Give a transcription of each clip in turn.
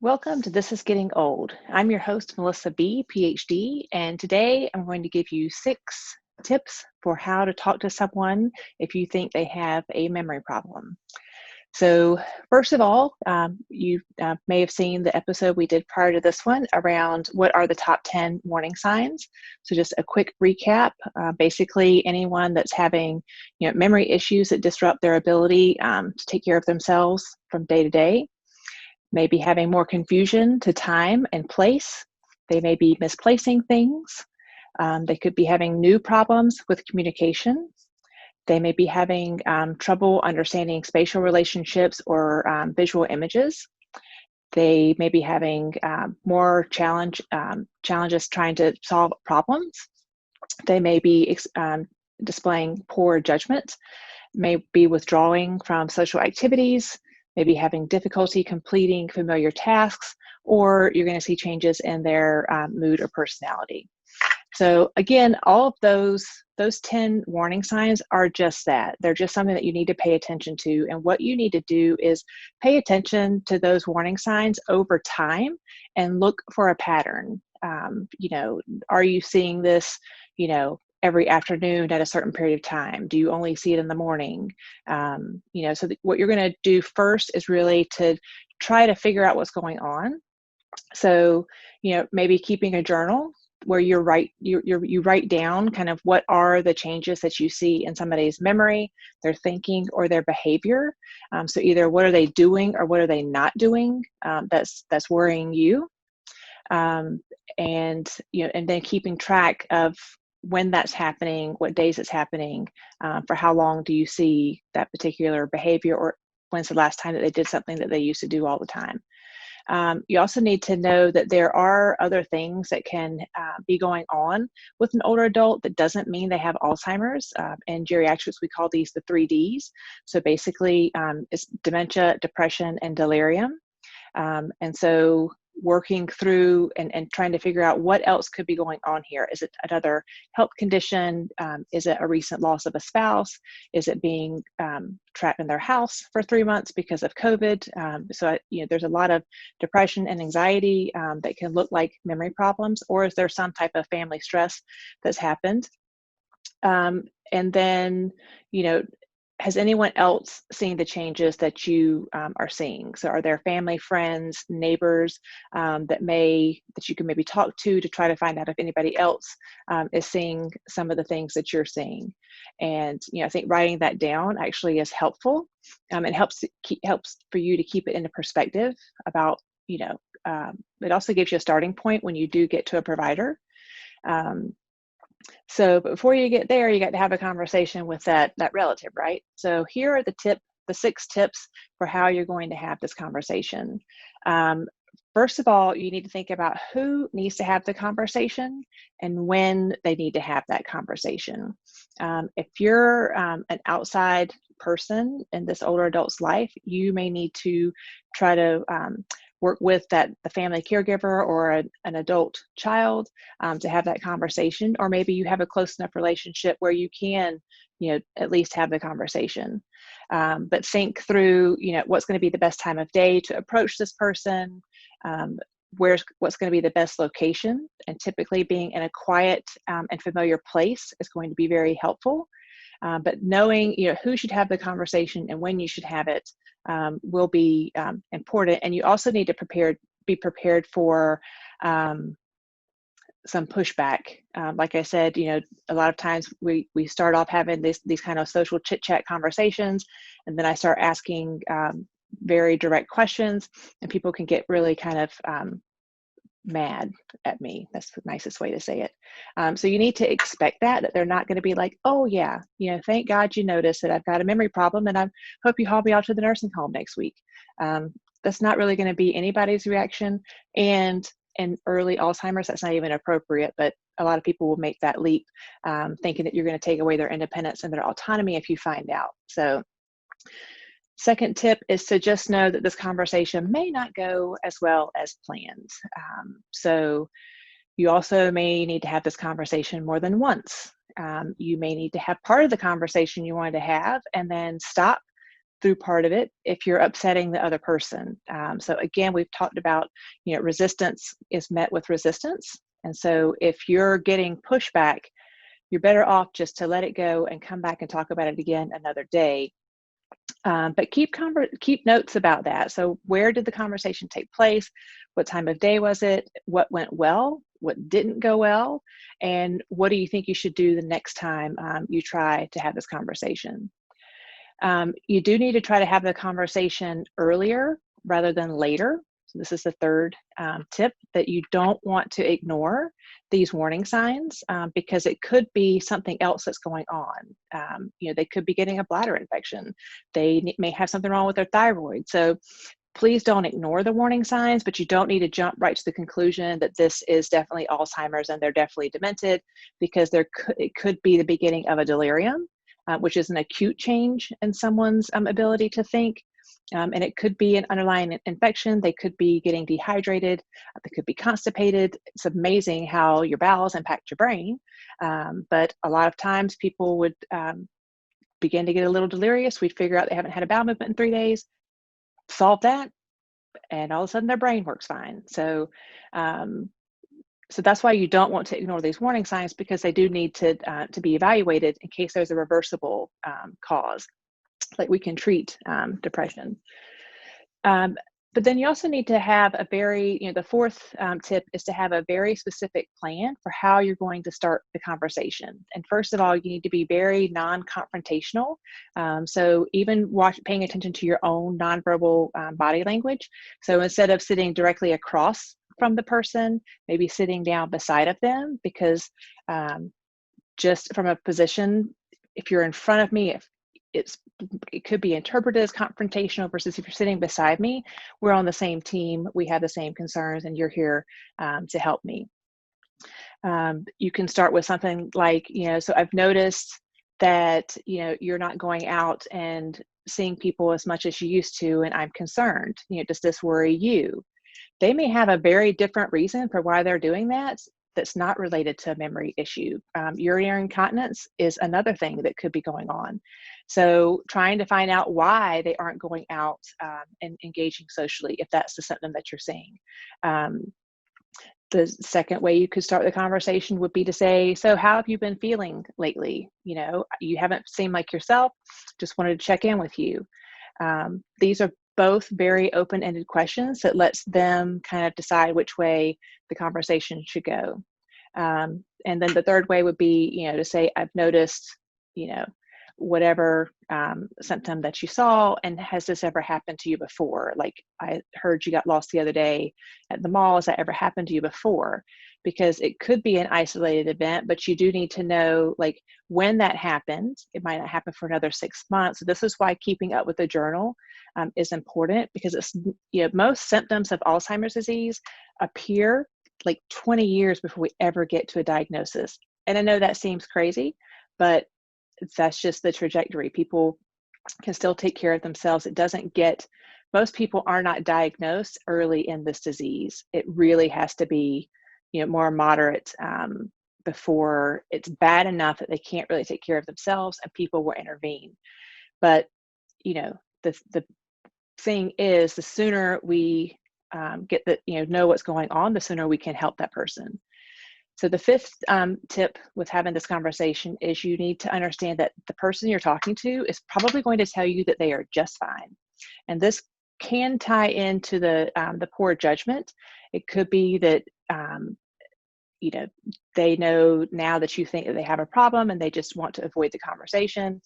Welcome to This is Getting Old. I'm your host, Melissa B., PhD, and today I'm going to give you 6 tips for how to talk to someone if you think they have a memory problem. So, first of all, you may have seen the episode we did prior to this one around what are the top 10 warning signs. So, just a quick recap. Basically, anyone that's having memory issues that disrupt their ability to take care of themselves from day to day. Maybe having more confusion to time and place. They may be misplacing things. They could be having new problems with communication. They may be having trouble understanding spatial relationships or visual images. They may be having more challenges trying to solve problems. They may be displaying poor judgment, may be withdrawing from social activities, maybe having difficulty completing familiar tasks, or you're going to see changes in their mood or personality. So again, all of those 10 warning signs are just that. They're just something that you need to pay attention to. And what you need to do is pay attention to those warning signs over time and look for a pattern. Are you seeing this, every afternoon at a certain period of time? Do you only see it in the morning? What you're going to do first is really to try to figure out what's going on. So, maybe keeping a journal where you write down kind of what are the changes that you see in somebody's memory, their thinking, or their behavior. So either what are they doing or what are they not doing that's worrying you, and then keeping track of when that's happening, what days it's happening, for how long do you see that particular behavior, or when's the last time that they did something that they used to do all the time. You also need to know that there are other things that can be going on with an older adult that doesn't mean they have Alzheimer's. In geriatrics, we call these the 3Ds. So basically, it's dementia, depression, and delirium. And so working through and trying to figure out what else could be going on here. Is it another health condition? Is it a recent loss of a spouse? Is it being trapped in their house for 3 months because of COVID? There's a lot of depression and anxiety that can look like memory problems, or is there some type of family stress that's happened? And then, has anyone else seen the changes that you are seeing? So are there family, friends, neighbors that you can maybe talk to try to find out if anybody else is seeing some of the things that you're seeing? And I think writing that down actually is helpful. It helps for you to keep it into perspective about, it also gives you a starting point when you do get to a provider. So before you get there, you got to have a conversation with that relative, right? So here are the 6 tips for how you're going to have this conversation. First of all, you need to think about who needs to have the conversation and when they need to have that conversation. If you're an outside person in this older adult's life, you may need to try to work with the family caregiver or an adult child to have that conversation, or maybe you have a close enough relationship where you can, at least have the conversation. But think through, what's going to be the best time of day to approach this person, what's going to be the best location, and typically being in a quiet and familiar place is going to be very helpful. But knowing, who should have the conversation and when you should have it will be important. And you also need to be prepared for some pushback. Like I said, a lot of times we start off having these kind of social chit chat conversations, and then I start asking very direct questions, and people can get really kind of mad at me. That's the nicest way to say it. So you need to expect that they're not going to be like, oh yeah, thank God you noticed that I've got a memory problem and I hope you haul me out to the nursing home next week. That's not really going to be anybody's reaction. And in early Alzheimer's, that's not even appropriate, but a lot of people will make that leap thinking that you're going to take away their independence and their autonomy if you find out. So second tip is to just know that this conversation may not go as well as planned. So you also may need to have this conversation more than once. You may need to have part of the conversation you wanted to have and then stop, through part of it if you're upsetting the other person. So again, we've talked about, resistance is met with resistance. And so if you're getting pushback, you're better off just to let it go and come back and talk about it again another day. But keep notes about that. So where did the conversation take place? What time of day was it? What went well? What didn't go well? And what do you think you should do the next time you try to have this conversation? You do need to try to have the conversation earlier rather than later. So this is the third tip, that you don't want to ignore these warning signs because it could be something else that's going on. They could be getting a bladder infection. They may have something wrong with their thyroid. So please don't ignore the warning signs, but you don't need to jump right to the conclusion that this is definitely Alzheimer's and they're definitely demented, because it could be the beginning of a delirium, which is an acute change in someone's ability to think. And it could be an underlying infection. They could be getting dehydrated. They could be constipated. It's amazing how your bowels impact your brain. But a lot of times people would begin to get a little delirious. We'd figure out they haven't had a bowel movement in 3 days, solve that, and all of a sudden their brain works fine. So that's why you don't want to ignore these warning signs, because they do need to be evaluated in case there's a reversible cause. Like we can treat depression. But then you also need to have a the fourth tip is to have a very specific plan for how you're going to start the conversation. And first of all, you need to be very non-confrontational. So even paying attention to your own nonverbal body language. So instead of sitting directly across from the person, maybe sitting down beside of them, because just from a position, if you're in front of me, it could be interpreted as confrontational, versus if you're sitting beside me, we're on the same team, we have the same concerns, and you're here to help me. You can start with something like, so I've noticed that, you're not going out and seeing people as much as you used to, and I'm concerned. Does this worry you? They may have a very different reason for why they're doing that. That's not related to a memory issue. Urinary incontinence is another thing that could be going on. So trying to find out why they aren't going out and engaging socially, if that's the symptom that you're seeing. The second way you could start the conversation would be to say, so how have you been feeling lately? You haven't seemed like yourself, just wanted to check in with you. These are both very open-ended questions that lets them kind of decide which way the conversation should go. And then the third way would be, to say, I've noticed, whatever symptom that you saw, and has this ever happened to you before? Like, I heard you got lost the other day at the mall. Has that ever happened to you before? Because it could be an isolated event, but you do need to know, like, when that happened. It might not happen for another 6 months. So this is why keeping up with the journal is important, because it's, most symptoms of Alzheimer's disease appear like 20 years before we ever get to a diagnosis. And I know that seems crazy, but that's just the trajectory. People can still take care of themselves. Most people are not diagnosed early in this disease. It really has to be, more moderate before it's bad enough that they can't really take care of themselves, and people will intervene. But, the thing is, the sooner we get know what's going on, the sooner we can help that person. So the fifth tip with having this conversation is you need to understand that the person you're talking to is probably going to tell you that they are just fine. And this can tie into the poor judgment. It could be that, they know now that you think that they have a problem and they just want to avoid the conversation.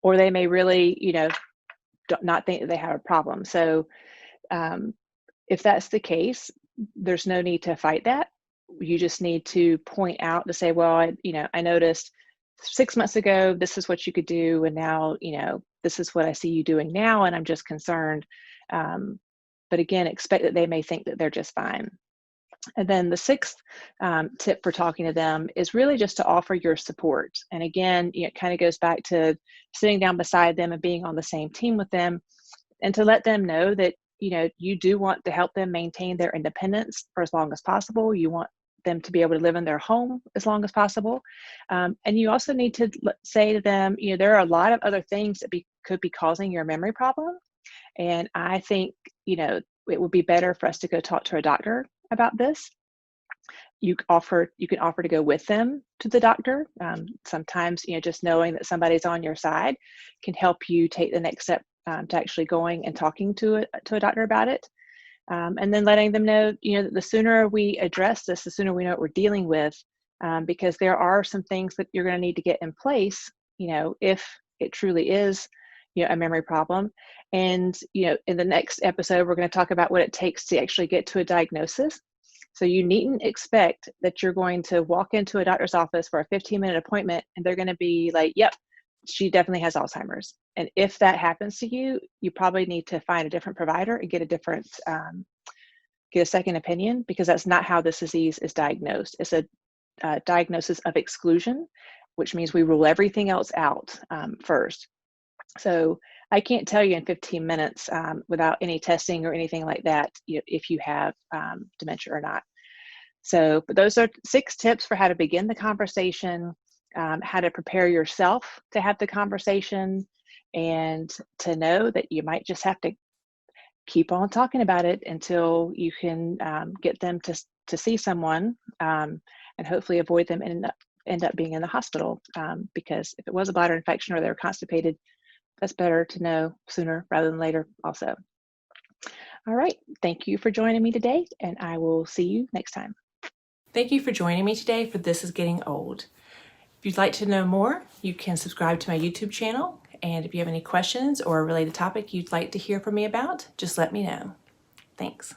Or they may really, not think that they have a problem. So if that's the case, there's no need to fight that. You just need to point out to say, well, I noticed 6 months ago, this is what you could do. And now, this is what I see you doing now. And I'm just concerned. But again, expect that they may think that they're just fine. And then the sixth tip for talking to them is really just to offer your support. And again, it kind of goes back to sitting down beside them and being on the same team with them, and to let them know that, you do want to help them maintain their independence for as long as possible. You want them to be able to live in their home as long as possible. And you also need to say to them, there are a lot of other things that could be causing your memory problem. And I think, it would be better for us to go talk to a doctor about this. You can offer to go with them to the doctor. Sometimes, just knowing that somebody's on your side can help you take the next step to actually going and talking to a doctor about it. And then letting them know, that the sooner we address this, the sooner we know what we're dealing with, because there are some things that you're going to need to get in place, if it truly is, a memory problem. And, in the next episode, we're going to talk about what it takes to actually get to a diagnosis. So you needn't expect that you're going to walk into a doctor's office for a 15-minute appointment and they're going to be like, yep, she definitely has Alzheimer's. And if that happens to you, you probably need to find a different provider and get a second opinion, because that's not how this disease is diagnosed. It's a diagnosis of exclusion, which means we rule everything else out first. So I can't tell you in 15 minutes without any testing or anything like that, if you have dementia or not. So, but those are 6 tips for how to begin the conversation, how to prepare yourself to have the conversation, and to know that you might just have to keep on talking about it until you can get them to see someone, and hopefully avoid them end up being in the hospital, because if it was a bladder infection or they're constipated, that's better to know sooner rather than later also. All right, thank you for joining me today, and I will see you next time. Thank you for joining me today for This is Getting Old. If you'd like to know more, you can subscribe to my YouTube channel. And if you have any questions or a related topic you'd like to hear from me about, just let me know. Thanks.